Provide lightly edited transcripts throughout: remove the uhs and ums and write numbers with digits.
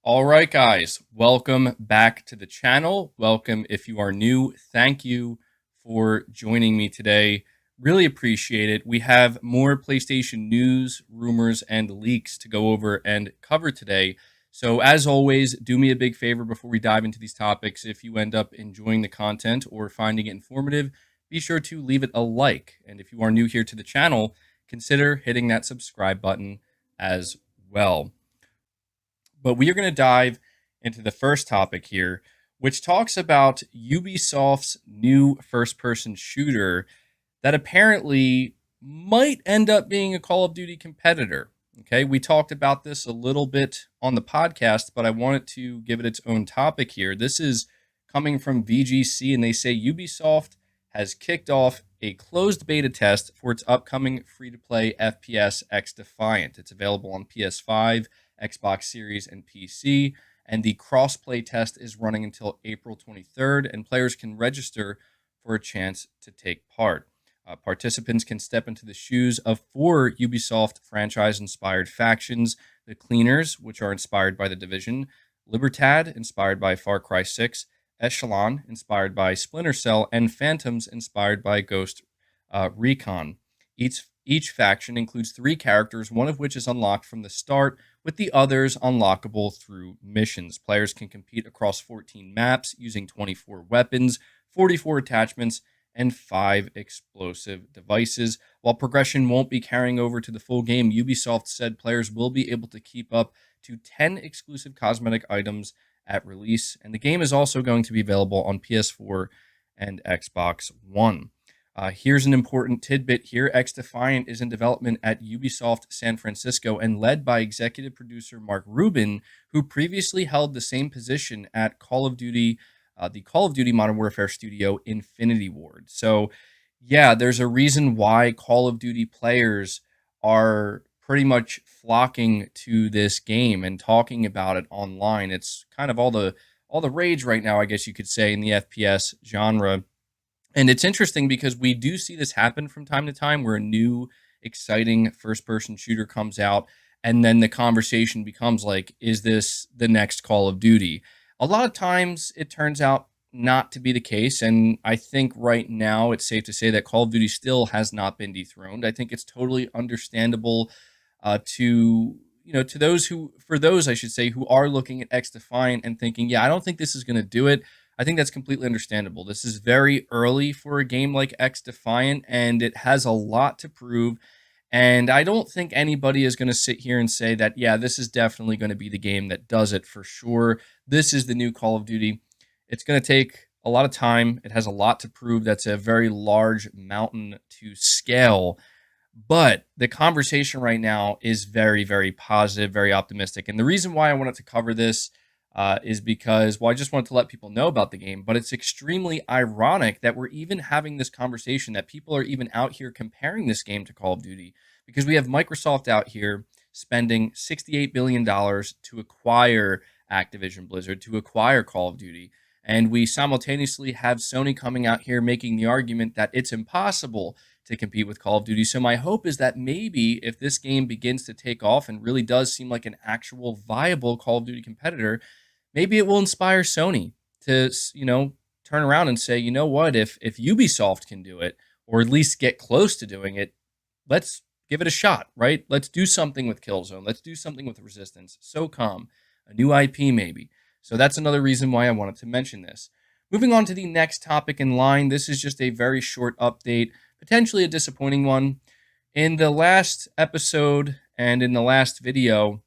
All right, guys, welcome back to the channel. Welcome if you are new. Thank you for joining me today. Really appreciate it. We have more PlayStation news, rumors, and leaks to go over and cover today. So, as always, do me a big favor before we dive into these topics. If you end up enjoying the content or finding it informative, be sure to leave it a like. And if you are new here to the channel, consider hitting that subscribe button as well. But we are going to dive into the first topic here, which talks about Ubisoft's new first person shooter that apparently might end up being a Call of Duty competitor. Okay, we talked about this a little bit on the podcast, but I wanted to give it its own topic here. This is coming from VGC, and they say Ubisoft has kicked off a closed beta test for its upcoming free to play FPS Xdefiant. It's available on PS5, Xbox Series, and PC, and the cross-play test is running until April 23rd, and players can register for a chance to take part. Participants can step into the shoes of four Ubisoft franchise-inspired factions: the Cleaners, which are inspired by The Division; Libertad, inspired by Far Cry 6; Echelon, inspired by Splinter Cell; and Phantoms, inspired by Ghost Recon. Each faction includes three characters, one of which is unlocked from the start, with the others unlockable through missions. Players can compete across 14 maps using 24 weapons, 44 attachments, and 5 explosive devices. While progression won't be carrying over to the full game, Ubisoft said players will be able to keep up to 10 exclusive cosmetic items at release, and the game is also going to be available on PS4 and Xbox One. Here's an important tidbit here. Xdefiant is in development at Ubisoft San Francisco and led by executive producer Mark Rubin, who previously held the same position at the Call of Duty Modern Warfare studio Infinity Ward. So, yeah, there's a reason why Call of Duty players are pretty much flocking to this game and talking about it online. It's kind of all the rage right now, I guess you could say, in the FPS genre. And it's interesting because we do see this happen from time to time where a new exciting first person shooter comes out and then the conversation becomes like, is this the next Call of Duty? A lot of times it turns out not to be the case. And I think right now it's safe to say that Call of Duty still has not been dethroned. I think it's totally understandable to those for those, I should say, who are looking at X Defiant and thinking, yeah, I don't think this is going to do it. I think that's completely understandable. This is very early for a game like X Defiant, and it has a lot to prove. And I don't think anybody is going to sit here and say that, yeah, this is definitely going to be the game that does it for sure. This is the new Call of Duty. It's going to take a lot of time. It has a lot to prove. That's a very large mountain to scale. But the conversation right now is very, very positive, very optimistic. And the reason why I wanted to cover this is because, well, I just wanted to let people know about the game, but it's extremely ironic that we're even having this conversation, that people are even out here comparing this game to Call of Duty, because we have Microsoft out here spending $68 billion to acquire Activision Blizzard, to acquire Call of Duty. And we simultaneously have Sony coming out here making the argument that it's impossible to compete with Call of Duty. So my hope is that maybe if this game begins to take off and really does seem like an actual viable Call of Duty competitor, maybe it will inspire Sony to, turn around and say, you know what, if Ubisoft can do it, or at least get close to doing it, let's give it a shot, right? Let's do something with Killzone. Let's do something with Resistance, SOCOM, a new IP maybe. So that's another reason why I wanted to mention this. Moving on to the next topic in line, this is just a very short update, potentially a disappointing one. In the last episode and in the last video,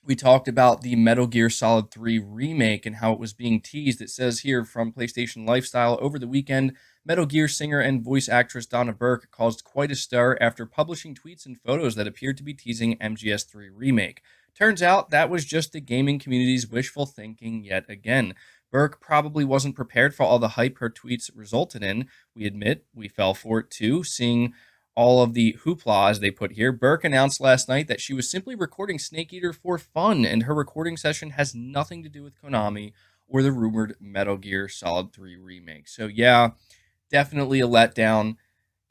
we talked about the Metal Gear Solid 3 remake and how it was being teased. It says here from PlayStation Lifestyle, over the weekend, Metal Gear singer and voice actress Donna Burke caused quite a stir after publishing tweets and photos that appeared to be teasing MGS3 Remake. Turns out that was just the gaming community's wishful thinking yet again. Burke probably wasn't prepared for all the hype her tweets resulted in. We admit we fell for it too, seeing all of the hoopla, as they put here. Burke announced last night that she was simply recording Snake Eater for fun, and her recording session has nothing to do with Konami or the rumored Metal Gear Solid 3 remake. So yeah, definitely a letdown,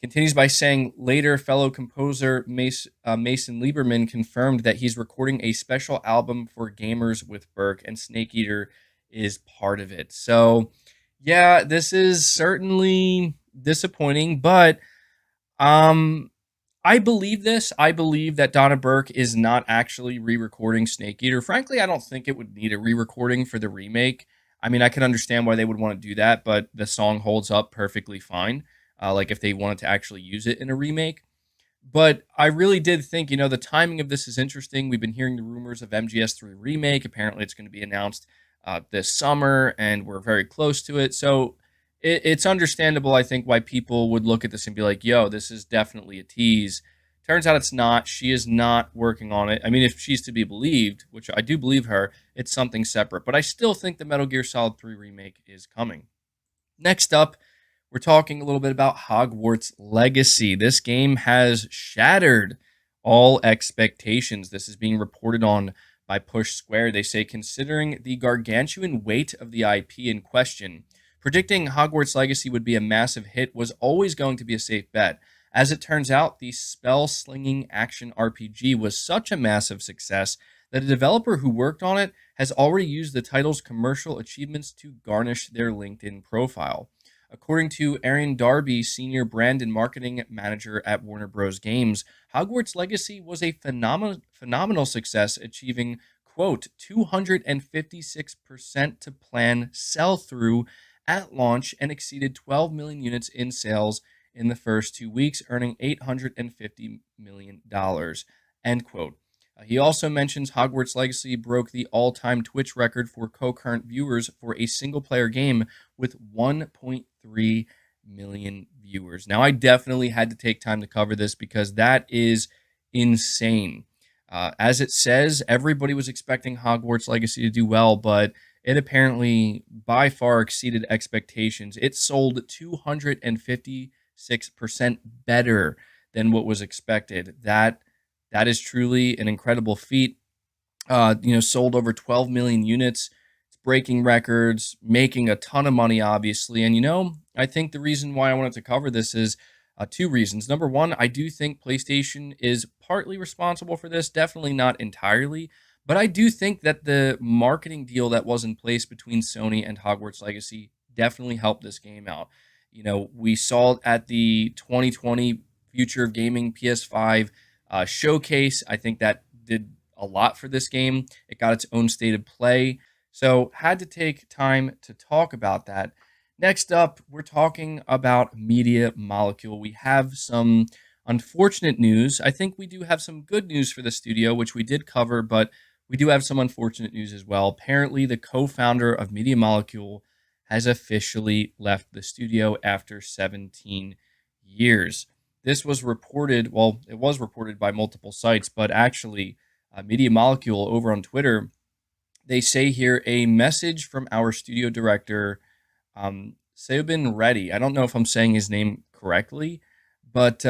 Continues by saying later, fellow composer Mason Lieberman confirmed that he's recording a special album for gamers with Burke, and Snake Eater is part of it. So, yeah, this is certainly disappointing, but um, I believe this. I believe that Donna Burke is not actually re-recording Snake Eater. Frankly, I don't think it would need a re-recording for the remake. I mean, I can understand why they would want to do that, but the song holds up perfectly fine. Like if they wanted to actually use it in a remake. But I really did think, the timing of this is interesting. We've been hearing the rumors of MGS3 Remake. Apparently, it's going to be announced this summer, and we're very close to it. So it's understandable, I think, why people would look at this and be like, yo, this is definitely a tease. Turns out it's not. She is not working on it. I mean, if she's to be believed, which I do believe her, it's something separate. But I still think the Metal Gear Solid 3 Remake is coming. Next up, we're talking a little bit about Hogwarts Legacy. This game has shattered all expectations. This is being reported on by Push Square. They say, considering the gargantuan weight of the IP in question, predicting Hogwarts Legacy would be a massive hit was always going to be a safe bet. As it turns out, the spell-slinging action RPG was such a massive success that a developer who worked on it has already used the title's commercial achievements to garnish their LinkedIn profile. According to Aaron Darby, senior brand and marketing manager at Warner Bros. Games, Hogwarts Legacy was a phenomenal success, achieving, quote, 256% to plan sell through at launch and exceeded 12 million units in sales in the first 2 weeks, earning $850 million, end quote. He also mentions Hogwarts Legacy broke the all-time Twitch record for concurrent viewers for a single-player game with 1.3 million viewers. Now, I definitely had to take time to cover this because that is insane. As it says, everybody was expecting Hogwarts Legacy to do well, but it apparently by far exceeded expectations. It sold 256% better than what was expected. That is truly an incredible feat. Sold over 12 million units. It's breaking records, making a ton of money, obviously. And, I think the reason why I wanted to cover this is two reasons. Number one, I do think PlayStation is partly responsible for this, definitely not entirely. But I do think that the marketing deal that was in place between Sony and Hogwarts Legacy definitely helped this game out. We saw at the 2020 Future of Gaming PS5 showcase. I think that did a lot for this game. It got its own state of play. So had to take time to talk about that. Next up, we're talking about Media Molecule. We have some unfortunate news. I think we do have some good news for the studio, which we did cover, but we do have some unfortunate news as well. Apparently, the co-founder of Media Molecule has officially left the studio after 17 years. This was reported, it was reported by multiple sites, but actually, Media Molecule over on Twitter, they say here a message from our studio director, Seobin Reddy. I don't know if I'm saying his name correctly, but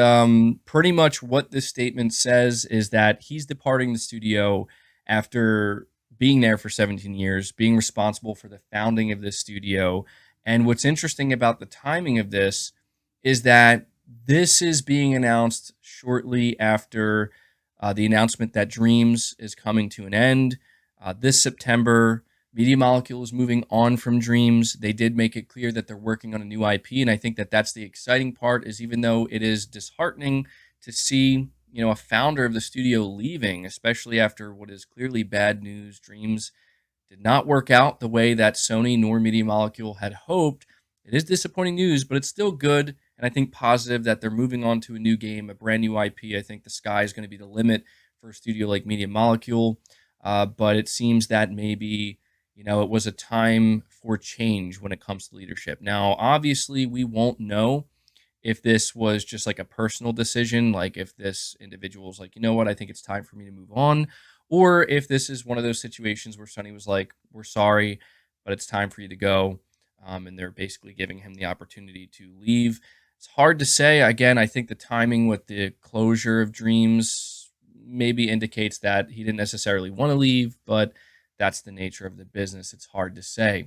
pretty much what this statement says is that he's departing the studio after being there for 17 years, being responsible for the founding of this studio. And what's interesting about the timing of this is that this is being announced shortly after the announcement that Dreams is coming to an end. This September, Media Molecule is moving on from Dreams. They did make it clear that they're working on a new IP, and I think that that's the exciting part, is even though it is disheartening to see, a founder of the studio leaving, especially after what is clearly bad news. Dreams did not work out the way that Sony nor Media Molecule had hoped. It is disappointing news, but it's still good, and I think positive that they're moving on to a new game, a brand new IP. I think the sky is going to be the limit for a studio like Media Molecule, but it seems that maybe, it was a time for change when it comes to leadership. Now, obviously, we won't know if this was just like a personal decision, like if this individual is like, you know what, I think it's time for me to move on, or if this is one of those situations where Sony was like, we're sorry, but it's time for you to go. And they're basically giving him the opportunity to leave. It's hard to say. Again, I think the timing with the closure of Dreams maybe indicates that he didn't necessarily want to leave, but that's the nature of the business. It's hard to say.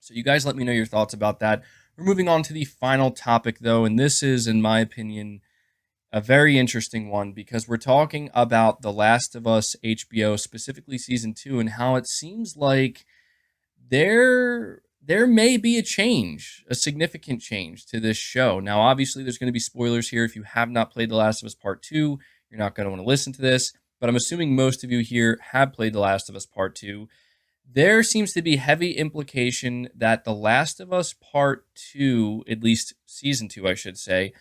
So you guys let me know your thoughts about that. We're moving on to the final topic, though, and this is, in my opinion, a very interesting one because we're talking about The Last of Us HBO, specifically season 2, and how it seems like there may be a change, a significant change to this show. Now, obviously, there's going to be spoilers here. If you have not played The Last of Us Part 2, you're not going to want to listen to this, but I'm assuming most of you here have played The Last of Us Part 2. There seems to be heavy implication that The Last of Us Part 2, at least season 2, I should say,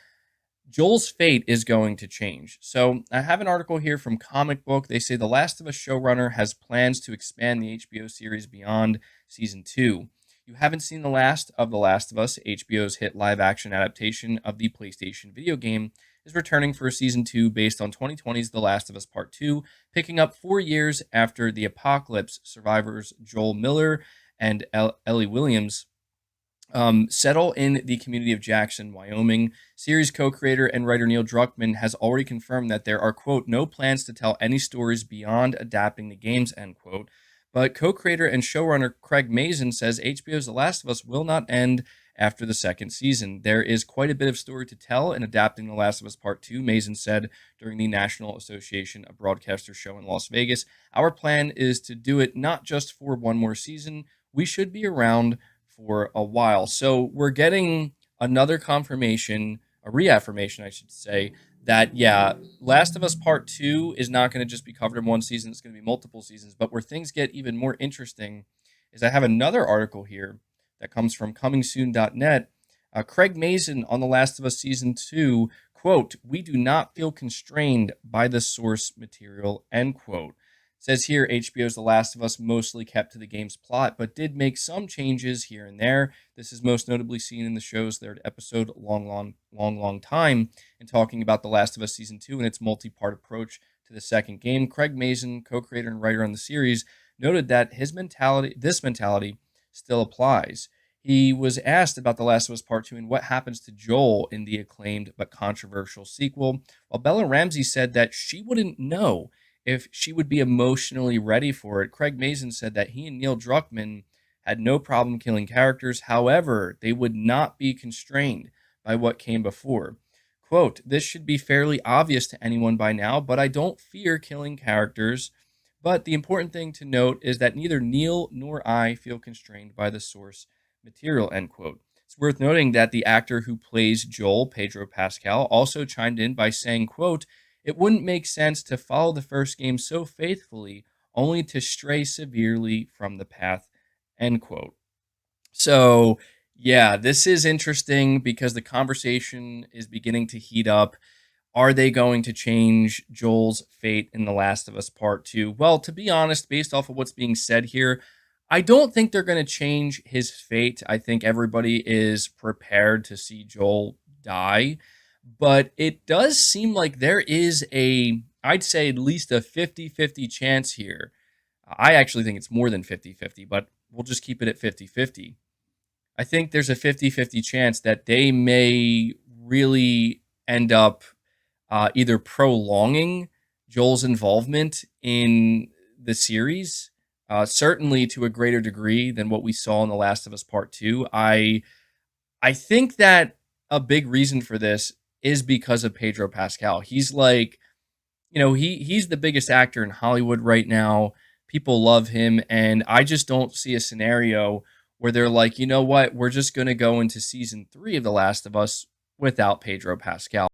Joel's fate is going to change. So I have an article here from Comic Book. They say The Last of Us showrunner has plans to expand the HBO series beyond season 2. You haven't seen the last of The Last of Us. HBO's hit live action adaptation of the PlayStation video game is returning for season 2 based on 2020's The Last of Us Part 2, picking up 4 years after the apocalypse. Survivors Joel Miller and Ellie Williams settle in the community of Jackson, Wyoming. Series co-creator and writer Neil Druckmann has already confirmed that there are, quote, no plans to tell any stories beyond adapting the games, end quote. But co-creator and showrunner Craig Mazin says HBO's The Last of Us will not end after the second season. There is quite a bit of story to tell in adapting The Last of Us Part 2, Mazin said during the National Association of Broadcasters show in Las Vegas. Our plan is to do it not just for one more season. We should be around for a while. So we're getting another confirmation, a reaffirmation, I should say, that, yeah, Last of Us Part 2 is not going to just be covered in one season. It's going to be multiple seasons. But where things get even more interesting is I have another article here that comes from comingsoon.net. Craig Mazin on The Last of Us Season 2, quote, we do not feel constrained by the source material, end quote. Says here, HBO's The Last of Us mostly kept to the game's plot, but did make some changes here and there. This is most notably seen in the show's third episode, Long Time, in talking about The Last of Us Season 2 and its multi-part approach to the second game. Craig Mazin, co-creator and writer on the series, noted that this mentality still applies. He was asked about The Last of Us Part 2 and what happens to Joel in the acclaimed but controversial sequel, while Bella Ramsey said that she wouldn't know if she would be emotionally ready for it. Craig Mazin said that he and Neil Druckmann had no problem killing characters. However, they would not be constrained by what came before. Quote, this should be fairly obvious to anyone by now, but I don't fear killing characters. But the important thing to note is that neither Neil nor I feel constrained by the source material, end quote. It's worth noting that the actor who plays Joel, Pedro Pascal, also chimed in by saying, quote, it wouldn't make sense to follow the first game so faithfully only to stray severely from the path, end quote. So, yeah, this is interesting because the conversation is beginning to heat up. Are they going to change Joel's fate in The Last of Us Part 2? Well, to be honest, based off of what's being said here, I don't think they're going to change his fate. I think everybody is prepared to see Joel die. But it does seem like there is I'd say at least a 50-50 chance here. I actually think it's more than 50-50, but we'll just keep it at 50-50. I think there's a 50-50 chance that they may really end up either prolonging Joel's involvement in the series, certainly to a greater degree than what we saw in The Last of Us Part 2. I think that a big reason for this is because of Pedro Pascal. He's like, he's the biggest actor in Hollywood right now. People love him, and I just don't see a scenario where they're like, you know what, we're just going to go into season 3 of The Last of Us without Pedro Pascal.